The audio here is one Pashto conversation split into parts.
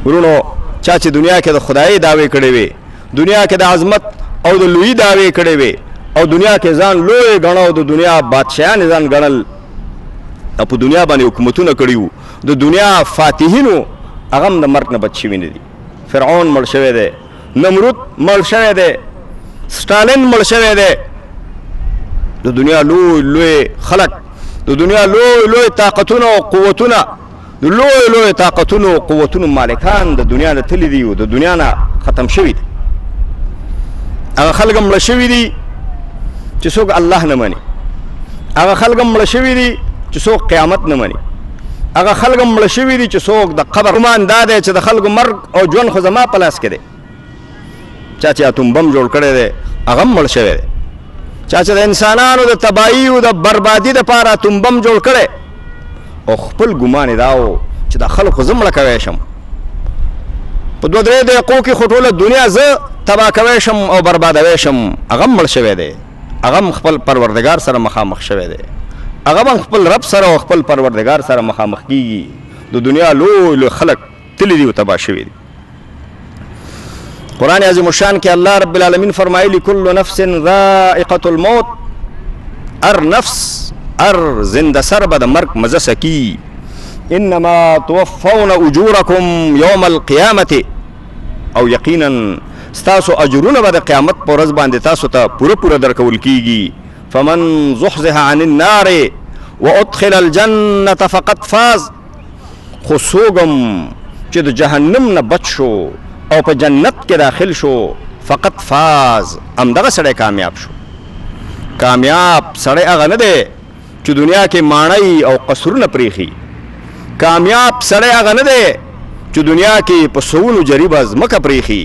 ورونو چا چې دنیا کې د خدای دعوی کړي وي، دنیا کې د عظمت او د لوی دعوی کړي وي، او دنیا کې ځان لوی ګڼو، د دنیا بادشاهان ځان ګڼل، او په دنیا باندې حکومتونه کړي وو، د دنیا فاتحینو هغه هم د مرګ نه بچ شوي نه دي. فرعون مړ شوی دی، نمرود مړ شوی دی، ستالین مړ شوی دی. د دنیا لوی لوی خلق، د دنیا لوی لوی طاقتونه او قوتونه، د لوی لوی طاقتونو او قوتونو مالکان د دنیا نه تللي دي او د دنیا نه ختم شوي دي. هغه خلک مړه شوي دي چې څوک الله نه مني، هغه خلک مړه شوي دي چې څوک قیامت نه مني، هغه خلک مړه شوي دي چې څوک د قبر ګمان دا دی چې د خلکو مرګ او ژوند خو زما په لاس کې دی. چا چې اتوم بم جوړ کړی دی هغه هم مړ شوی دی. چا چې د انسانانو د تباهي او د بربادي دپاره اتوم بم جوړ کړی او خپل ګمان یې دا و چې د خلکو زه مړه کوی شم، په 2-3 دقیقو کې خو ټوله دنیا زه تباه کوی شم او بربادوی شم، هغه هم مړ شوی دی. هغه هم خپل پروردګار سره مخامخ شوی دی، هغه هم خپل رب سره او خپل پروردګار سره مخامخ کیږي. د دنیا لوی لوی خلک تللي دي او تباه شوي دي. قرآن عظیم الشان کې الله رب العالمین فرمایلی کل نفس ذائقة الموت، هر نفس هر زنده سر به د مرګ مزه سکی. انما توفون اجورکم یوم القیامة، او یقینا ستاسو اجرونه به د قیامت په ورځ باندې تاسو ته پوره پوره درکول کیږي. فمن زحزح عن النار وادخل الجنة فقد فاز، خو څوک چې د جهنم نه بچ شو او په جنت کې داخل شو فقط فاز، همدغه سړی کامیاب شو. کامیاب سړی هغه نه دی چې دنیا کې ماڼۍ او قصرونه پریخي، کامیاب سړی هغه نه دی چې دنیا کې په سوونو جریبه ځمکه پریخي،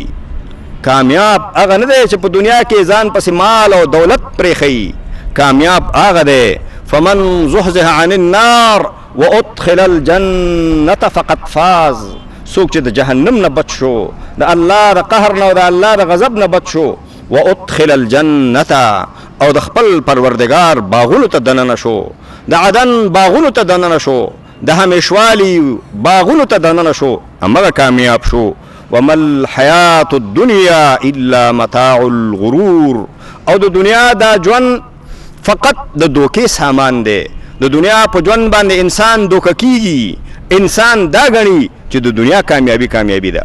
کامیاب هغه نه دی چې په دنیا کې ځان پسې مال او دولت پریخي. کامیاب هغه دی فمن زحزح عن النار وادخل الجنة فقد فاز، څوک چې د جهنم نه بچ شو، د الله د قهر نه او د الله د غضب نه بچ شو، وادخل الجنة او د خپل پروردگار باغونو ته دننه شو، د عدن باغونو ته دننه شو، د همیشوالي باغونو ته دننه شو، همغه کامیاب شو. وما الحیاة الدنیا الا متاع الغرور، او د دنیا دا ژوند فقط د دوکې سامان دی. د دنیا په ژوند باندې انسان دوکه کیږي، انسان دا غني چې د دنیا کامیابی ده،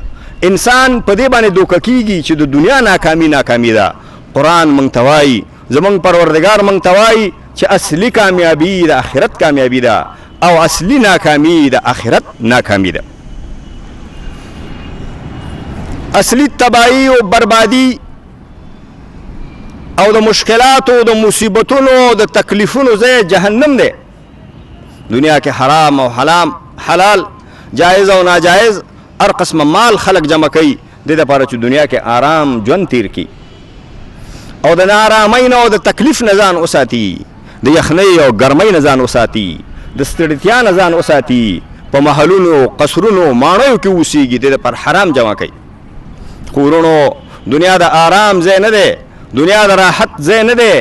انسان په دې باندې دوکه کیږي چې د دنیا ناکامي ده. قرآن مونږ ته وایي، زمونږ پروردګار مونږ ته وایي چې اصلي کامیابی د آخرت کامیابی ده او اصلي ناکامي د آخرت ناکامي ده. اصلي تباہی او بربادي او د مشکلاتو او د مصیبتونو د تکلیفونو ځای جهنم دی. دنیا کې حرام او حلال، جائز او ناجائز هر قسم مال خلق جمع کوي د دې لپاره چې دنیا کې آرام ژوند تیر کړي او د ناارامۍ نه او د تکلیف نه ځان وساتي، د یخنۍ او ګرمۍ نه ځان وساتي، د ستړتیا نه ځان وساتي، په محلونو قصرونو ماڼیو کې اوسېږي، د دې لپاره حرام جمع کوي. خو ورونو دنیا د آرام ځای نه دی، دنیا د راحت ځای نه دی،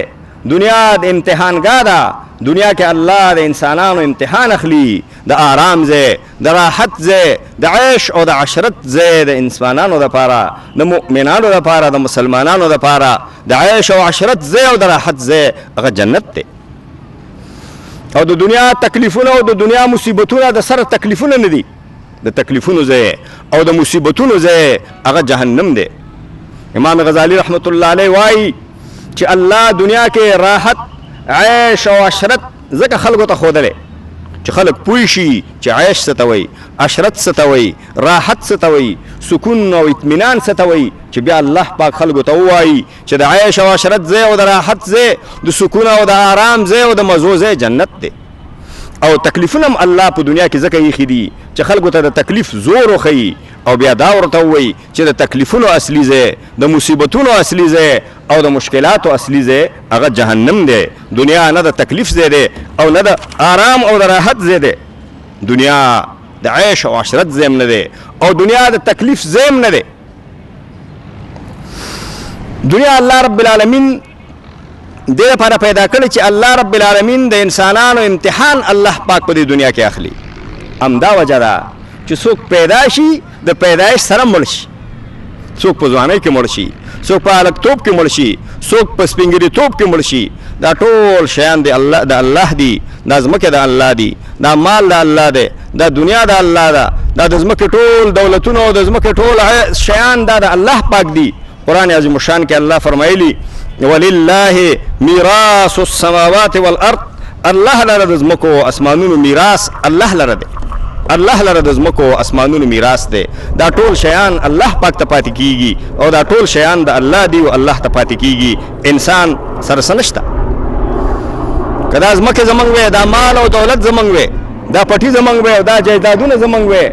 دنیا د امتحانګاه ده. دنیا کې الله د انسانانو امتحان اخلي، د آرام ځای، د راحت ځای، د عیش او د عشرت ځای د انسانانو دپاره، د مؤمنانو دپاره، د مسلمانانو دپاره د عیش او عشرت ځای او د راحت ځای هغه جنت دی. او د دنیا تکلیفونه او د دنیا مصیبتونه د سره تکلیفونه نه دي، د تکلیفونو ځای او د مصیبتونو ځای هغه جهنم دی. امام غزالی رحمت الله علیه وایي چې الله دنیا کې راحت، عیش او عشرت ځکه خلکو ته ښودلی چې خلک پوه شي چې عیش څه ته وایي، عشرت څه ته وایي، راحت څه ته وایي، سکون او اطمینان څه ته وایي، چې بیا الله پاک خلکو ته ووایي چې د عیش او عشرت ځای او د راحت ځای، د سکون او د آرام ځای او د مزو ځای جنت دی. او تکلیفونه هم الله په دنیا کې ځکه ایښي دي چې خلکو ته د تکلیف زور وښیي او بیا دا ورته ووایي چې د تکلیفونو اصلي ځای، د مصیبتونو اصلي ځای او د مشکلاتو اصلي ځای هغه جهنم دی. دنیا نه د تکلیف ځای دی او نه د آرام او د راحت ځای دی. دنیا د عیش او عشرت ځای هم نه دی او دنیا د تکلیف ځای هم نه دی. دنیا الله رب العالمین دې لپاره پیدا کړی چې الله رب العالمین د انسانانو امتحان الله پاک په دې دنیا کې اخلي. همدا وجه ده چې څوک پیدا شي د پیدایش سره مړ شي، څوک په ځوانۍ کې مړ شي، څوک په هلکتوب کې مړ شي، څوک په سپینګریتوب کې مړ شي. دا ټول شیان د الله دي، دا ځمکې د الله دي، دا مال د الله دی، دا دنیا د الله ده، دا د ځمکې ټول دولتونه او د ځمکې ټول شیان دا د الله پاک دي. قرآن عظیم الشان کې الله فرمایلی ولله میراث السماوات والارض، الله لره د ځمکو او اسمانونو میراث الله لره دی، الله لره د ځمکو او اسمانونو میراث دی. دا ټول شیان الله پاک ته پاتې کیږي او دا ټول شیان د الله دی او الله ته پاتې کیږي. انسان سره څه نشته. که دا ځمکې زمونږ وی، دا مال او دولت زمونږ وی، دا پټي زمونږ وی او دا جایدادونه زمونږ وی،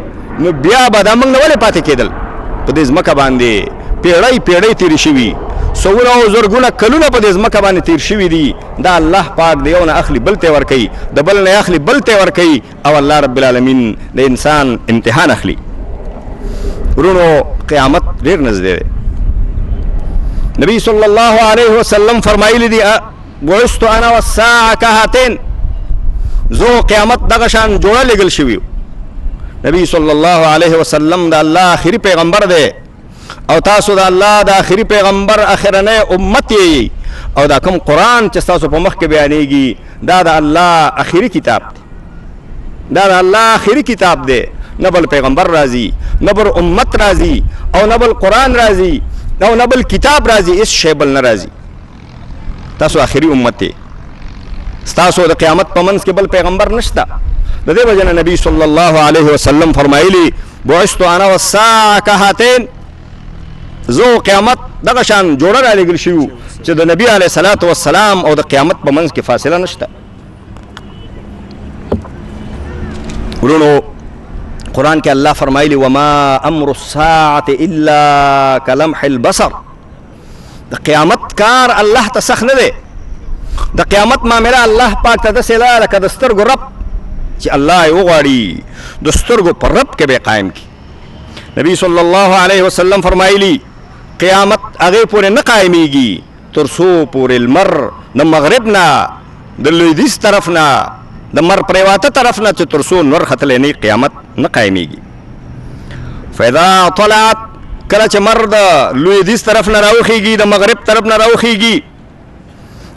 نو بیا به دا موږ نه ولې پاتې کېدل؟ په دې ځمکه باندې پیړۍ پیړۍ تېرې شوي، سوونه او زرګونه کلونه په دې ځمکه باندې تېر شوي دي. دا الله پاک د یو نه اخلي بل ته ورکوي، د بل نه اخلي بل ته ورکوي، او الله رب العالمین د انسان امتحان اخلي. ورونو قیامت ډېر نږدې دی. نبی صلی الله علیه وسلم فرمایلی دي بعثت انا والساعه كهاتين، زو قیامت دغه شان جوړه لګل شوي. نبی صلی الله علیه وسلم د الله آخري پیغمبر دی او تاسو د الله د آخري پیغمبر اخرنی امت یې، او دا کوم قرآن چې تاسو په مخ کې بیانېږي دا د الله آخري کتاب دی، دا د الله آخري کتاب دی. نه بل پیغمبر راځي، نه بل امت راځي، او نه بل قرآن راځي، او نه بل کتاب راځي، هېڅ شی بل نه راځي. تاسو آخري امت دی، ستاسو د قیامت په منځ کې بل پیغمبر نشته. د دې وجه نه نبی صلی الله علیه وسلم فرمایلی بعثت انا والساعه كهاتين، زو قیامت دغه شان جوړه را لګل شوي چې د نبی علیه الصلاة والسلام او د قیامت په منځ کې فاصله نشته. ورونو قرآن کې الله فرمایلی وما امر الساعة الا كلمح البصر، د قیامت کار الله ته سخت نه دی. د قیامت معامله الله پاک ته داسې ده لکه د سترګو رب چې الله یې وغواړي د سترګو په رب کې به قایم کړي. نبی صلی الله علیه وسلم فرمایلی قیامت هغې پورې نه قایمیږي تر څو پورې لمر د مغرب نه د لویدیځ طرف نه د مر پریواته طرف نه چې تر څو نور ختلی نه قیامت نه قایمیږي. فاذا طلعت، کله چې مر د لویدیځ طرف نه راوخیږي د مغرب طرف نه راوخیږي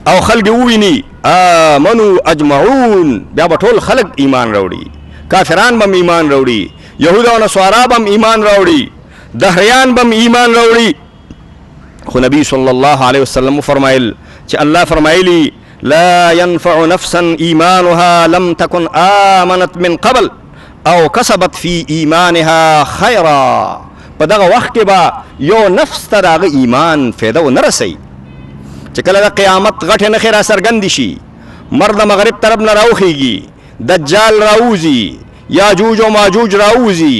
او خلق وویني آمنو اجمعون، بیا به ټول خلق ایمان راوړي، کافران بم ایمان راوړي، یهود او نصارا بم ایمان راوړي، دهریان بم ایمان راوړي. خو نبی صلی الله علیه وسلم فرمایل چې الله فرمایلی لا ينفع نفسا ایمانها لم تكن آمنت من قبل او کسبت فی ایمانها خیرا. په دغه وخت کې به یو نفس ته د هغه ایمان فایده ونه رسوي. چې کله د قیامت غټې نښې را څرګندې شي، مر د مغرب طرف نه راوخیږي، دجال راوځي، یاجوج او ماجوج راوځي،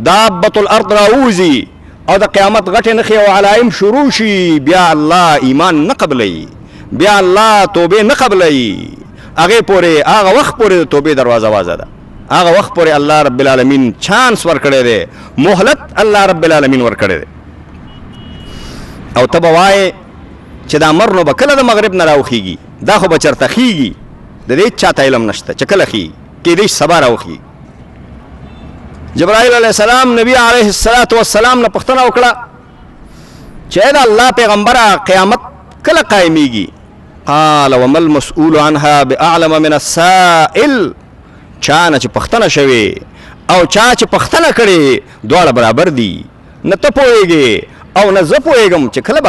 دابة الارض راوځي، او د قیامت غټې نښې او علائم شروع شي، بیا الله ایمان نه قبلوي، بیا الله توبې نه قبلوي. هغې پورې هغه وخت پورې د توبې دروازه وازه ده، هغه وخت پورې الله رب العالمین چانس ورکړی دی، مهلت الله رب العالمین ورکړی دی. او ته به وایې چې دا مر نو به کله د مغرب نه راوخیږي، دا خو به چېرته خیږي، د دې چاته علم نشته چې کله خیږي، کیدای شي سبا راوخیږي. جبرائیل علیه السلام نبی علیه الصلاة والسلام نه پوښتنه وکړه چې ای د الله پیغمبره قیامت کله قایمیږي؟ قال وما المسؤول عنها باعلم من السائل، چا نه چې پوښتنه شوې او چا چې پوښتنه کړې دواړه برابر دي. نه ته پوهېږې او نه زه پوهېږم چې کله به